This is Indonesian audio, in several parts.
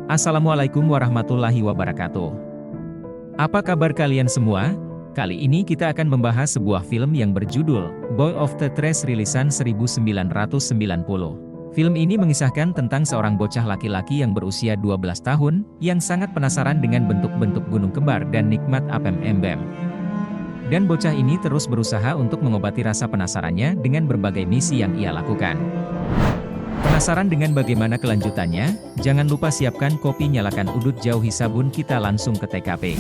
Assalamualaikum warahmatullahi wabarakatuh. Apa kabar kalian semua? Kali ini kita akan membahas sebuah film yang berjudul Boy of the Trash rilisan 1990. Film ini mengisahkan tentang seorang bocah laki-laki yang berusia 12 tahun, yang sangat penasaran dengan bentuk-bentuk gunung kembar dan nikmat apem embem. Dan bocah ini terus berusaha untuk mengobati rasa penasarannya dengan berbagai misi yang ia lakukan. Penasaran dengan bagaimana kelanjutannya? Jangan lupa siapkan kopi, nyalakan udut, jauhi sabun, kita langsung ke TKP.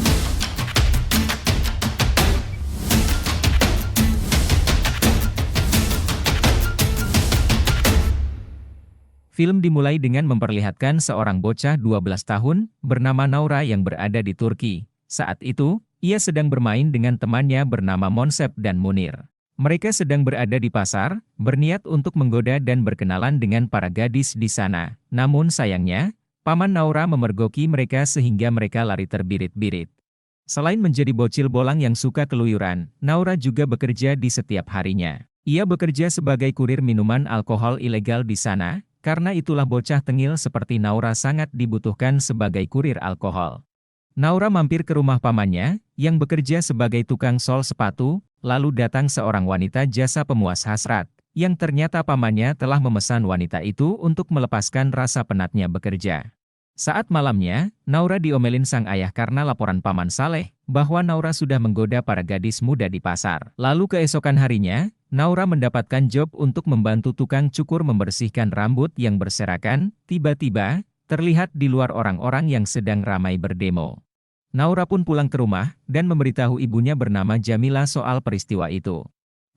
Film dimulai dengan memperlihatkan seorang bocah 12 tahun, bernama Naura yang berada di Turki. Saat itu, ia sedang bermain dengan temannya bernama Monsep dan Munir. Mereka sedang berada di pasar, berniat untuk menggoda dan berkenalan dengan para gadis di sana. Namun sayangnya, paman Naura memergoki mereka sehingga mereka lari terbirit-birit. Selain menjadi bocil bolang yang suka keluyuran, Naura juga bekerja di setiap harinya. Ia bekerja sebagai kurir minuman alkohol ilegal di sana, karena itulah bocah tengil seperti Naura sangat dibutuhkan sebagai kurir alkohol. Naura mampir ke rumah pamannya, yang bekerja sebagai tukang sol sepatu, lalu datang seorang wanita jasa pemuas hasrat, yang ternyata pamannya telah memesan wanita itu untuk melepaskan rasa penatnya bekerja. Saat malamnya, Naura diomelin sang ayah karena laporan paman Saleh, bahwa Naura sudah menggoda para gadis muda di pasar. Lalu keesokan harinya, Naura mendapatkan job untuk membantu tukang cukur membersihkan rambut yang berserakan. Tiba-tiba, terlihat di luar orang-orang yang sedang ramai berdemo. Naura pun pulang ke rumah, dan memberitahu ibunya bernama Jamila soal peristiwa itu.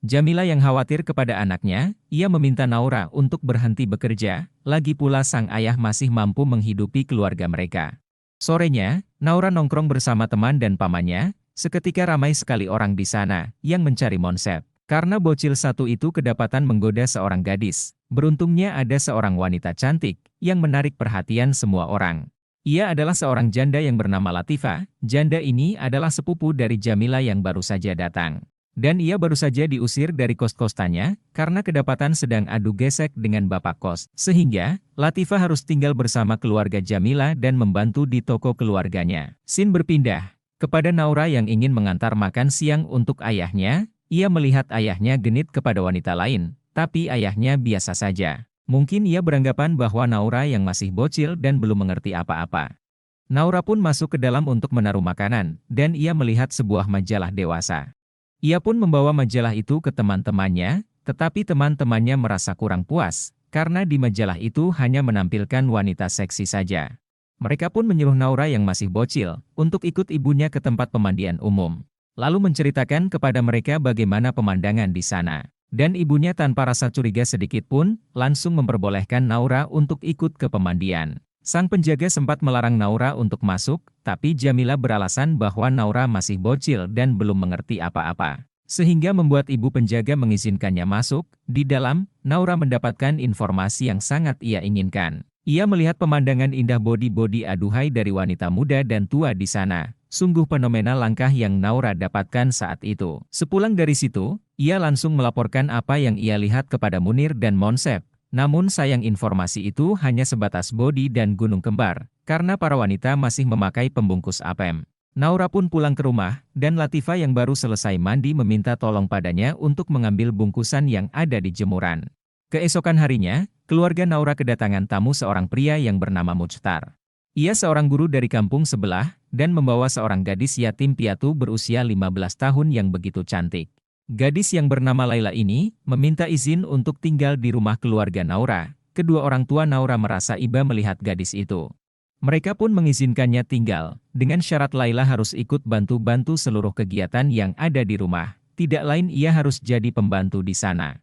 Jamila yang khawatir kepada anaknya, ia meminta Naura untuk berhenti bekerja, lagi pula sang ayah masih mampu menghidupi keluarga mereka. Sorenya, Naura nongkrong bersama teman dan pamannya, seketika ramai sekali orang di sana, yang mencari Monsep. Karena bocil satu itu kedapatan menggoda seorang gadis, beruntungnya ada seorang wanita cantik, yang menarik perhatian semua orang. Ia adalah seorang janda yang bernama Latifah. Janda ini adalah sepupu dari Jamila yang baru saja datang. Dan ia baru saja diusir dari kos-kostannya, karena kedapatan sedang adu gesek dengan bapak kos. Sehingga, Latifah harus tinggal bersama keluarga Jamila dan membantu di toko keluarganya. Scene berpindah kepada Naura yang ingin mengantar makan siang untuk ayahnya. Ia melihat ayahnya genit kepada wanita lain, tapi ayahnya biasa saja. Mungkin ia beranggapan bahwa Naura yang masih bocil dan belum mengerti apa-apa. Naura pun masuk ke dalam untuk menaruh makanan, dan ia melihat sebuah majalah dewasa. Ia pun membawa majalah itu ke teman-temannya, tetapi teman-temannya merasa kurang puas, karena di majalah itu hanya menampilkan wanita seksi saja. Mereka pun menyuruh Naura yang masih bocil, untuk ikut ibunya ke tempat pemandian umum. Lalu menceritakan kepada mereka bagaimana pemandangan di sana. Dan ibunya tanpa rasa curiga sedikit pun, langsung memperbolehkan Naura untuk ikut ke pemandian. Sang penjaga sempat melarang Naura untuk masuk, tapi Jamila beralasan bahwa Naura masih bocil dan belum mengerti apa-apa. Sehingga membuat ibu penjaga mengizinkannya masuk. Di dalam, Naura mendapatkan informasi yang sangat ia inginkan. Ia melihat pemandangan indah bodi-bodi aduhai dari wanita muda dan tua di sana. Sungguh fenomenal langkah yang Naura dapatkan saat itu. Sepulang dari situ, ia langsung melaporkan apa yang ia lihat kepada Munir dan Monsep. Namun sayang informasi itu hanya sebatas bodi dan gunung kembar, karena para wanita masih memakai pembungkus apem. Naura pun pulang ke rumah, dan Latifah yang baru selesai mandi meminta tolong padanya untuk mengambil bungkusan yang ada di jemuran. Keesokan harinya, keluarga Naura kedatangan tamu seorang pria yang bernama Muchtar. Ia seorang guru dari kampung sebelah, dan membawa seorang gadis yatim piatu berusia 15 tahun yang begitu cantik. Gadis yang bernama Laila ini, meminta izin untuk tinggal di rumah keluarga Naura. Kedua orang tua Naura merasa iba melihat gadis itu. Mereka pun mengizinkannya tinggal, dengan syarat Laila harus ikut bantu-bantu seluruh kegiatan yang ada di rumah. Tidak lain ia harus jadi pembantu di sana.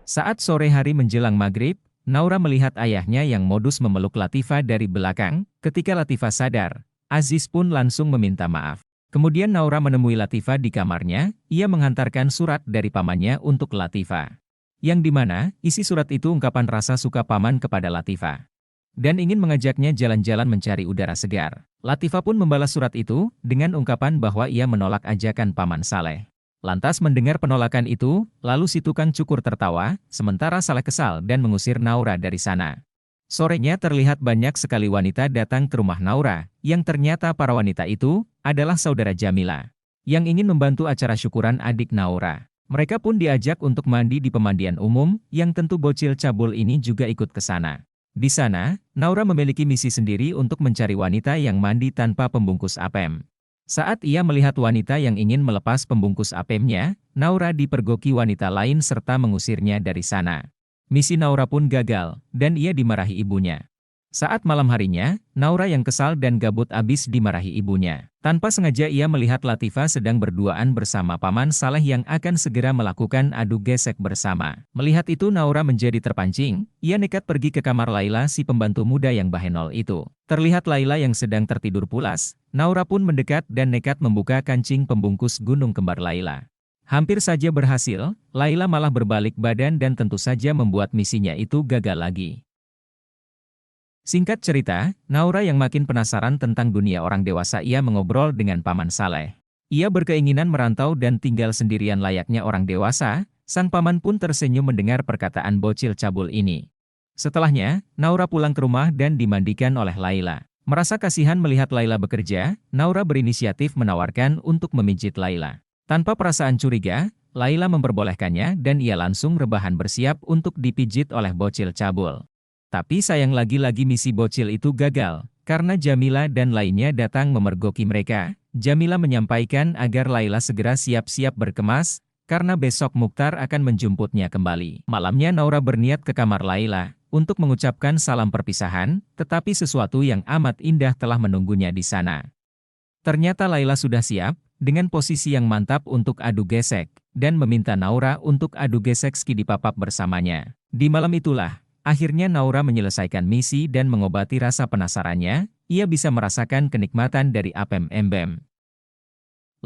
Saat sore hari menjelang maghrib, Naura melihat ayahnya yang modus memeluk Latifah dari belakang. Ketika Latifah sadar, Aziz pun langsung meminta maaf. Kemudian Naura menemui Latifah di kamarnya. Ia menghantarkan surat dari pamannya untuk Latifah. Yang dimana, isi surat itu ungkapan rasa suka paman kepada Latifah. Dan ingin mengajaknya jalan-jalan mencari udara segar. Latifah pun membalas surat itu, dengan ungkapan bahwa ia menolak ajakan paman Saleh. Lantas mendengar penolakan itu, lalu si tukang cukur tertawa, sementara Saleh kesal dan mengusir Naura dari sana. Sorenya terlihat banyak sekali wanita datang ke rumah Naura, yang ternyata para wanita itu adalah saudara Jamila, yang ingin membantu acara syukuran adik Naura. Mereka pun diajak untuk mandi di pemandian umum, yang tentu bocil cabul ini juga ikut ke sana. Di sana, Naura memiliki misi sendiri untuk mencari wanita yang mandi tanpa pembungkus apem. Saat ia melihat wanita yang ingin melepas pembungkus apemnya, Naura dipergoki wanita lain serta mengusirnya dari sana. Misi Naura pun gagal, dan ia dimarahi ibunya. Saat malam harinya, Naura yang kesal dan gabut abis dimarahi ibunya. Tanpa sengaja ia melihat Latifah sedang berduaan bersama Paman Saleh yang akan segera melakukan adu gesek bersama. Melihat itu Naura menjadi terpancing, ia nekat pergi ke kamar Laila si pembantu muda yang bahenol itu. Terlihat Laila yang sedang tertidur pulas, Naura pun mendekat dan nekat membuka kancing pembungkus gunung kembar Laila. Hampir saja berhasil, Laila malah berbalik badan dan tentu saja membuat misinya itu gagal lagi. Singkat cerita, Naura yang makin penasaran tentang dunia orang dewasa ia mengobrol dengan Paman Saleh. Ia berkeinginan merantau dan tinggal sendirian layaknya orang dewasa, sang paman pun tersenyum mendengar perkataan bocil cabul ini. Setelahnya, Naura pulang ke rumah dan dimandikan oleh Laila. Merasa kasihan melihat Laila bekerja, Naura berinisiatif menawarkan untuk memijit Laila. Tanpa perasaan curiga, Laila memperbolehkannya dan ia langsung rebahan bersiap untuk dipijit oleh bocil cabul. Tapi sayang lagi-lagi misi bocil itu gagal, karena Jamila dan lainnya datang memergoki mereka. Jamila menyampaikan agar Laila segera siap-siap berkemas, karena besok Mukhtar akan menjemputnya kembali. Malamnya Naura berniat ke kamar Laila, untuk mengucapkan salam perpisahan, tetapi sesuatu yang amat indah telah menunggunya di sana. Ternyata Laila sudah siap, dengan posisi yang mantap untuk adu gesek, dan meminta Naura untuk adu gesek ski dipapap bersamanya. Di malam itulah, akhirnya Naura menyelesaikan misi dan mengobati rasa penasarannya, ia bisa merasakan kenikmatan dari apem embem.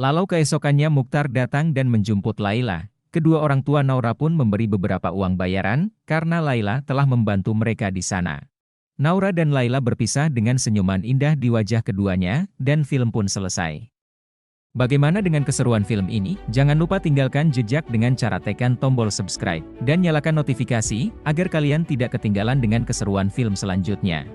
Lalu keesokannya Mukhtar datang dan menjemput Laila. Kedua orang tua Naura pun memberi beberapa uang bayaran, karena Laila telah membantu mereka di sana. Naura dan Laila berpisah dengan senyuman indah di wajah keduanya, dan film pun selesai. Bagaimana dengan keseruan film ini? Jangan lupa tinggalkan jejak dengan cara tekan tombol subscribe dan nyalakan notifikasi agar kalian tidak ketinggalan dengan keseruan film selanjutnya.